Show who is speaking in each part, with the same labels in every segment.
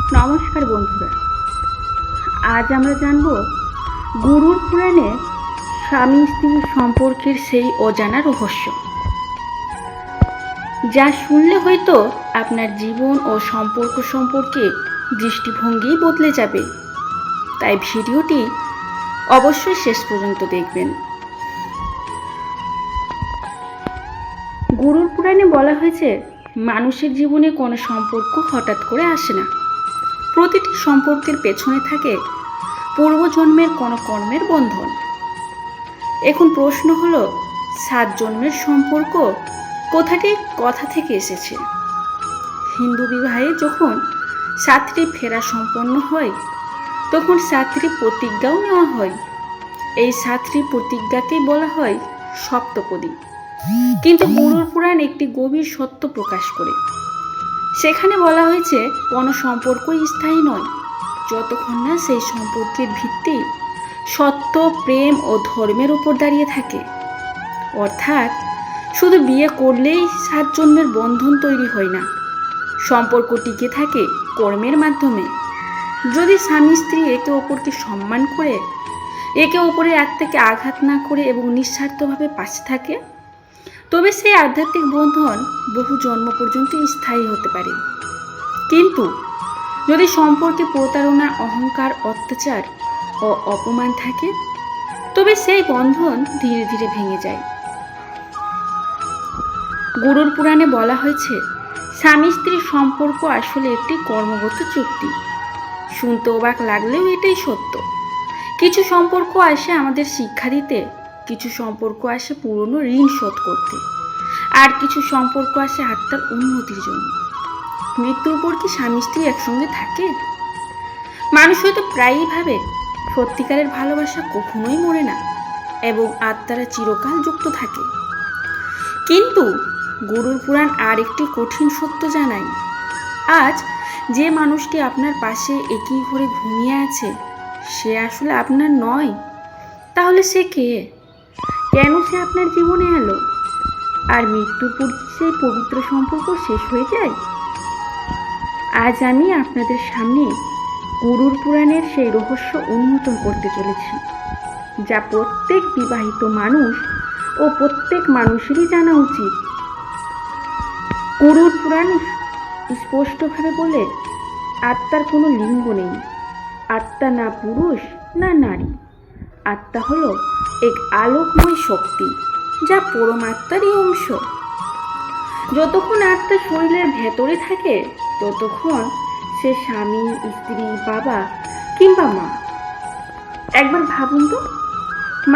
Speaker 1: নমস্কার বন্ধুরা, আজ আমরা জানব গরুড় পুরাণে স্বামী স্ত্রীর সম্পর্কের সেই অজানা রহস্য, যা শুনলে হয়তো আপনার জীবন ও সম্পর্ক সম্পর্কে দৃষ্টিভঙ্গি বদলে যাবে। তাই ভিডিওটি অবশ্যই শেষ পর্যন্ত দেখবেন। গরুড় পুরাণে বলা হয়েছে, মানুষের জীবনে কোনো সম্পর্ক হঠাৎ করে আসে না। প্রতিটি সম্পর্কের পেছনে থাকে পূর্বজন্মের কোনো কর্মের বন্ধন। এখন প্রশ্ন হলো, 7 জন্মের সম্পর্ক কথা থেকে এসেছে। হিন্দু বিবাহে যখন 7টি ফেরা সম্পন্ন হয়, তখন 7টি প্রতিজ্ঞাও নেওয়া হয়। এই 7টি প্রতিজ্ঞাকেই বলা হয় সপ্তপদী। কিন্তু গরুড় পুরাণ একটি গভীর সত্য প্রকাশ করে। সেখানে বলা হয়েছে, কোনো সম্পর্কই স্থায়ী নয় যতক্ষণ না সেই সম্পর্কের ভিত্তি সত্য, প্রেম ও ধর্মের উপর দাঁড়িয়ে থাকে। অর্থাৎ শুধু বিয়ে করলেই 7 জন্মের বন্ধন তৈরি হয় না। সম্পর্ক টিকে থাকে কর্মের মাধ্যমে। যদি স্বামী স্ত্রী একে অপরকে সম্মান করে, একে অপরের আত্মাকে আঘাত না করে এবং নিঃস্বার্থভাবে পাশে থাকে, তবে সেই আধ্যাত্মিক বন্ধন বহু জন্ম পর্যন্ত স্থায়ী হতে পারে। কিন্তু যদি সম্পর্কে প্রতারণা, অহংকার, অত্যাচার ও অপমান থাকে, তবে সেই বন্ধন ধীরে ধীরে ভেঙে যায়। গরুড় পুরাণে বলা হয়েছে, স্বামী স্ত্রীর সম্পর্ক আসলে একটি কর্মগত চুক্তি। শুনতে অবাক লাগলেও এটাই সত্য। কিছু সম্পর্ক আসে আমাদের শিক্ষা দিতে, কিছু সম্পর্ক আসে পুরনো ঋণ শোধ করতে, আর কিছু সম্পর্ক আসে আত্মার উন্নতির জন্য। মৃত্যুর পর কি স্বামী স্ত্রী একসঙ্গে থাকে? মানুষ হয়তো প্রায়ই ভাবে, সত্যিকারের ভালোবাসা কখনোই মরে না এবং আত্মারা চিরকাল যুক্ত থাকে। কিন্তু গরুড় পুরাণ আর একটি কঠিন সত্য জানায়, আজ যে মানুষটি আপনার পাশে একই ঘরে ঘুমিয়ে আছে, সে আসলে আপনার নয়। তাহলে সে কে? কেন সে আপনার জীবনে এলো? আর মৃত্যুর পর কি সেই পবিত্র সম্পর্ক শেষ হয়ে যায়? আজ আমি আপনাদের সামনে গরুড় পুরাণের সেই রহস্য উন্মোচন করতে চলেছি, যা প্রত্যেক বিবাহিত মানুষ ও প্রত্যেক মানুষেরই জানা উচিত। গরুড় পুরাণ স্পষ্টভাবে বলে, আত্মার কোনো লিঙ্গ নেই। আত্মা না পুরুষ না নারী। আত্মা হলো এক আলোকময় শক্তি, যা পরমাত্মারই অংশ। যতক্ষণ আত্মা শরীরের ভেতরে থাকে, ততক্ষণ সে স্বামী, স্ত্রী, বাবা কিংবা মা। একবার ভাবুন তো,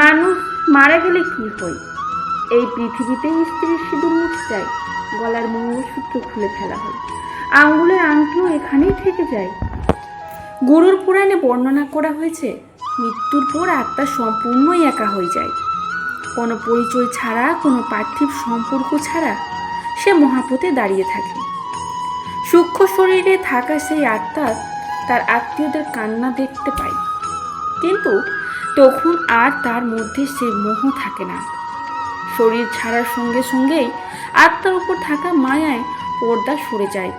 Speaker 1: মানুষ মারা গেলে কি হয়? এই পৃথিবীতে স্ত্রীর সিঁদুর মুছে যায়, গলার মঙ্গলসূত্র খুলে ফেলা হয়, আঙ্গুলের আংটিও এখানেই থেকে যায়। গরুড় পুরাণে বর্ণনা করা হয়েছে, মৃত্যুর পর আত্মা সম্পূর্ণই একা হয়ে যায়। কোনো পরিচয় ছাড়া, কোনো পার্থিব সম্পর্ক ছাড়া সে মহাপথে দাঁড়িয়ে থাকে। সূক্ষ্ম শরীরে থাকা সেই আত্মা তার আত্মীয়দের কান্না দেখতে পায়, কিন্তু তখন আর তার মধ্যে সে মোহ থাকে না। শরীর ছাড়ার সঙ্গে সঙ্গেই আত্মার উপর থাকা মায়ায় পর্দা সরে যায়।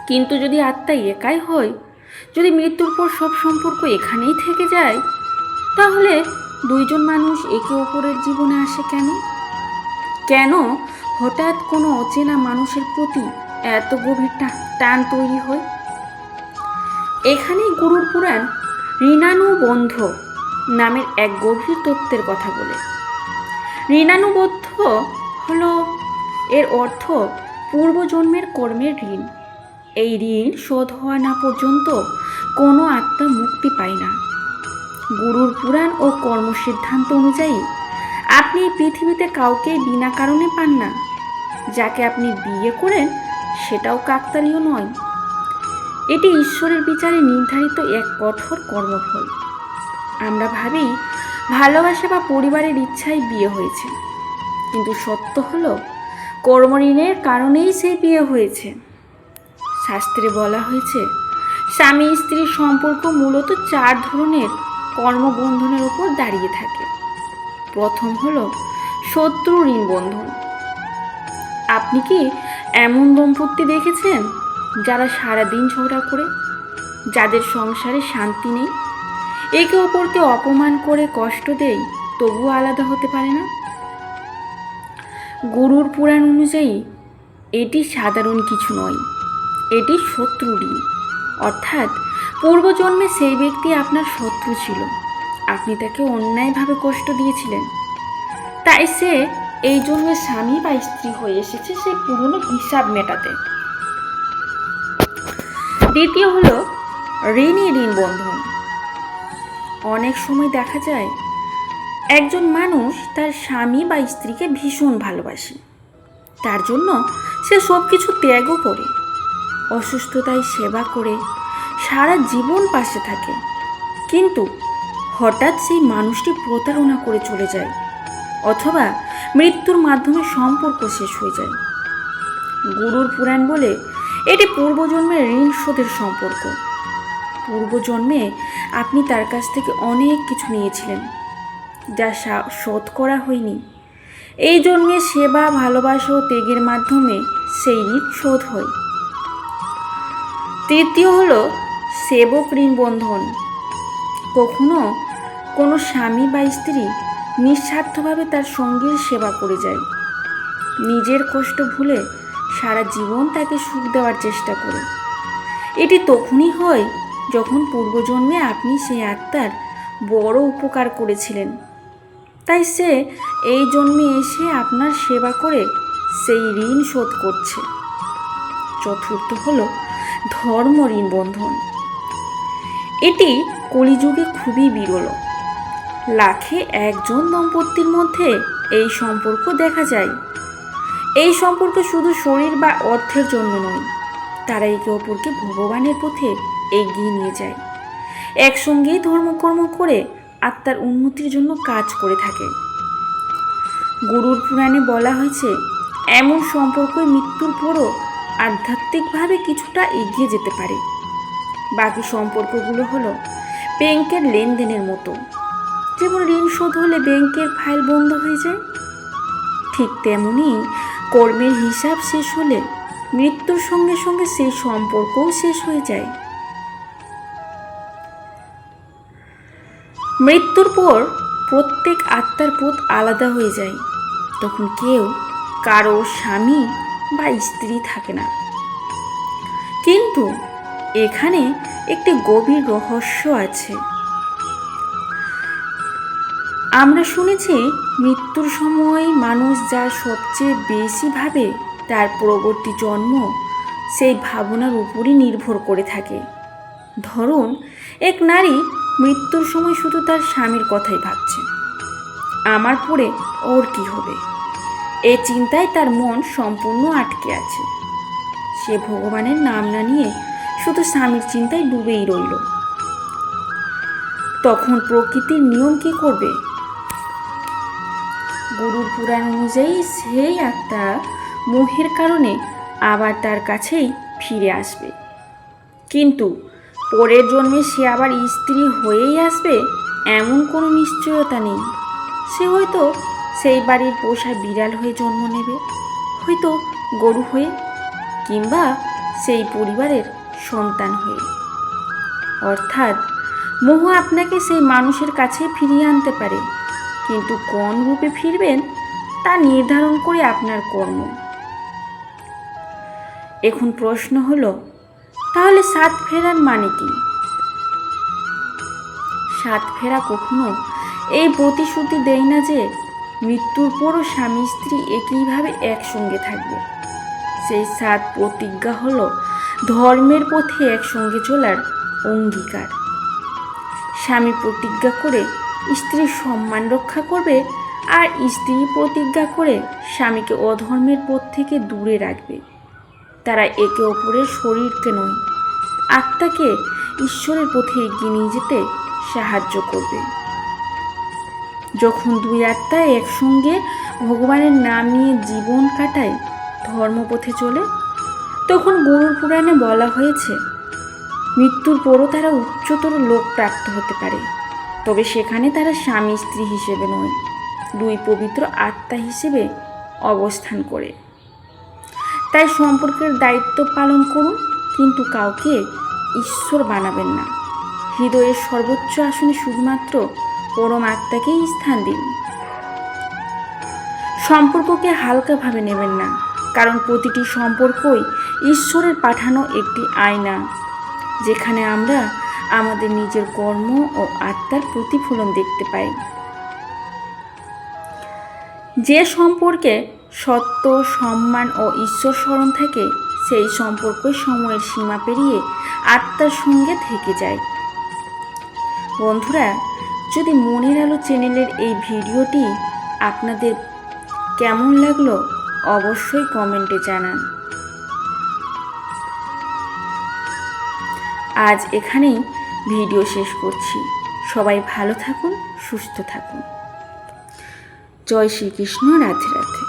Speaker 1: কিন্তু যদি আত্মা একাই হয়, যদি মৃত্যুর পর সব সম্পর্ক এখানেই থেকে যায়, তাহলে 2 জন মানুষ একে অপরের জীবনে আসে কেন? কেন হঠাৎ কোনো অচেনা মানুষের প্রতি এত গভীর টান তৈরি হয়? এখানেই গরুড় পুরাণ ঋণানুবন্ধ নামের এক গভীর তত্ত্বের কথা বলে। ঋণানুবদ্ধ হলো, এর অর্থ পূর্বজন্মের কর্মের ঋণ। এই ঋণ শোধ হওয়া না পর্যন্ত কোনো আত্মা মুক্তি পায় না। গরুড় পুরাণ ও কর্ম সিদ্ধান্ত অনুযায়ী আপনি এই পৃথিবীতে কাউকেই বিনা কারণে পান না। যাকে আপনি বিয়ে করেন, সেটাও কাকতালীয় নয়। এটি ঈশ্বরের বিচারে নির্ধারিত এক কঠোর কর্মফল। আমরা ভাবি ভালোবাসা বা পরিবারের ইচ্ছায় বিয়ে হয়েছে, কিন্তু সত্য হলো কর্মঋণের কারণেই সেই বিয়ে হয়েছে। শাস্ত্রে বলা হয়েছে, স্বামী স্ত্রীর সম্পর্ক মূলত 4 ধরনের কর্মবন্ধনের উপর দাঁড়িয়ে থাকে। প্রথম হলো শত্রু ঋণ বন্ধন। আপনি কি এমন দম্পতি দেখেছেন যারা সারাদিন ঝগড়া করে, যাদের সংসারে শান্তি নেই, একে অপরকে অপমান করে কষ্ট দেয়, তবুও আলাদা হতে পারে না। গরুর পুরাণ অনুযায়ী এটি সাধারণ কিছু নয়, এটি শত্রু ঋণ। অর্থাৎ পূর্বজন্মে সেই ব্যক্তি আপনার শত্রু ছিল, আপনি তাকে অন্যায়ভাবে কষ্ট দিয়েছিলেন, তাই সে এই জন্মে স্বামী বা স্ত্রী হয়ে এসেছে সেই পুরনো হিসাব মেটাতে। দ্বিতীয় হলো ঋণী ঋণ বন্ধন। অনেক সময় দেখা যায় একজন মানুষ তার স্বামী বা স্ত্রীকে ভীষণ ভালোবাসে, তার জন্য সে সব কিছু ত্যাগও করে, অসুস্থতায় সেবা করে, সারা জীবন পাশে থাকে, কিন্তু হঠাৎ সেই মানুষটি প্রতারণা করে চলে যায়, অথবা মৃত্যুর মাধ্যমে সম্পর্ক শেষ হয়ে যায়। গরুর পুরাণ বলে এটি পূর্বজন্মের ঋণ শোধের সম্পর্ক। পূর্বজন্মে আপনি তার কাছ থেকে অনেক কিছু নিয়েছিলেন, যা শোধ করা হয়নি। এই জন্মে সেবা, ভালোবাসা ও ত্যাগের মাধ্যমে সেই ঋণ শোধ হয়। তৃতীয় হলো সেবক ঋণ বন্ধন। কখনো কোনো স্বামী বা স্ত্রী নিঃস্বার্থভাবে তার সঙ্গীর সেবা করে যায়, নিজের কষ্ট ভুলে সারা জীবন তাকে সুখ দেওয়ার চেষ্টা করে। এটি তখনই হয় যখন পূর্বজন্মে আপনি সেই আত্মার বড় উপকার করেছিলেন, তাই সে এই জন্মে এসে আপনার সেবা করে সেই ঋণ শোধ করছে। চতুর্থ হলো ধর্ম ঋণ বন্ধন। এটি কলিযুগে খুবই বিরল, লাখে একজন দম্পতির মধ্যে এই সম্পর্ক দেখা যায়। এই সম্পর্ক শুধু শরীর বা অর্থের জন্য নয়, তারা একে অপরকে ভগবানের পথে এগিয়ে নিয়ে যায়, একসঙ্গেই ধর্মকর্ম করে আত্মার উন্নতির জন্য কাজ করে থাকে। গরুর পুরাণে বলা হয়েছে এমন সম্পর্কই মৃত্যুর পরও আধ্যাত্মিকভাবে কিছুটা এগিয়ে যেতে পারে। বাকি সম্পর্কগুলো হলো ব্যাংকের লেনদেনের মতো, যেমন ঋণ শোধ হলে ব্যাংকের ফাইল বন্ধ হয়ে যায়, ঠিক তেমনি কর্মের হিসাব শেষ হলে মৃত্যুর সঙ্গে সঙ্গে সেই সম্পর্কও শেষ হয়ে যায়। মৃত্যুর পর প্রত্যেক আত্মার পথ আলাদা হয়ে যায়, তখন কেউ কারো স্বামী বা স্ত্রী থাকে না। কিন্তু এখানে একটি গভীর রহস্য আছে। আমরা শুনেছি মৃত্যুর সময় মানুষ যা সবচেয়ে বেশি ভাবে তার পরবর্তী জন্ম সেই ভাবনার উপরই নির্ভর করে থাকে। ধরুন এক নারী মৃত্যুর সময় শুধু তার স্বামীর কথাই ভাবছে, আমার পরে ওর কি হবে, এই চিন্তায় তার মন সম্পূর্ণ আটকে আছে। সে ভগবানের নাম না নিয়ে শুধু স্বামীর চিন্তায় ডুবেই রইল। তখন প্রকৃতির নিয়ম কি করবে? গরুর পুরাণ অনুযায়ী সেই আত্মা মোহের কারণে আবার তার কাছেই ফিরে আসবে, কিন্তু পরের জন্মে সে আবার স্ত্রী হয়েই আসবে এমন কোনো নিশ্চয়তা নেই। সে হয়তো সেই বাড়ির পোষা বিড়াল হয়ে জন্ম নেবে, হয়তো গরু হয়ে, কিংবা সেই পরিবারের সন্তান হয়ে। অর্থাৎ মোহ আপনাকে সেই মানুষের কাছে ফিরিয়ে আনতে পারে, কিন্তু কোন রূপে ফিরবেন তা নির্ধারণ করে আপনার কর্ম। এখন প্রশ্ন হলো, তাহলে সাত ফেরার মানে কি? সাত ফেরা কখনো এই প্রতিশ্রুতি দেয় না যে মৃত্যুর পরও স্বামী স্ত্রী একইভাবে একসঙ্গে থাকবে। সেই সাত প্রতিজ্ঞা হলো ধর্মের পথে একসঙ্গে চলার অঙ্গীকার। স্বামী প্রতিজ্ঞা করে স্ত্রীর সম্মান রক্ষা করবে, আর স্ত্রী প্রতিজ্ঞা করে স্বামীকে অধর্মের পথ থেকে দূরে রাখবে। তারা একে অপরের শরীরকে নয়, আত্মাকে ঈশ্বরের পথে এগিয়ে নিয়ে যেতে সাহায্য করবে। যখন দুই আত্মা একসঙ্গে ভগবানের নাম নিয়ে জীবন কাটায়, ধর্মপথে চলে, তখন গরুর পুরাণে বলা হয়েছে মৃত্যুর পরও তারা উচ্চতর লোক প্রাপ্ত হতে পারে, তবে সেখানে তারা স্বামী স্ত্রী হিসেবে নয়, দুই পবিত্র আত্মা হিসেবে অবস্থান করে। তাই সম্পর্কের দায়িত্ব পালন করুন, কিন্তু কাউকে ঈশ্বর বানাবেন না। হৃদয়ের সর্বোচ্চ আসনে শুধুমাত্র পরম আত্মাকেই স্থান দিন। সম্পর্ককে হালকাভাবে নেবেন না, কারণ প্রতিটি সম্পর্কই ঈশ্বরের পাঠানো একটি আয়না, যেখানে আমরা আমাদের নিজের কর্ম ও আত্মার প্রতিফলন দেখতে পাই। যে সম্পর্কে সত্য, সম্মান ও ঈশ্বর স্মরণ থাকে, সেই সম্পর্কই সময়ের সীমা পেরিয়ে আত্মার সঙ্গে থেকে যায়। বন্ধুরা, যদি মনের আলো চ্যানেলের এই ভিডিওটি আপনাদের কেমন লাগলো অবশ্যই কমেন্টে জানান। আজ এখানেই ভিডিও শেষ করছি। সবাই ভালো থাকুন, সুস্থ থাকুন। জয় শ্রীকৃষ্ণ। রাধে রাধে।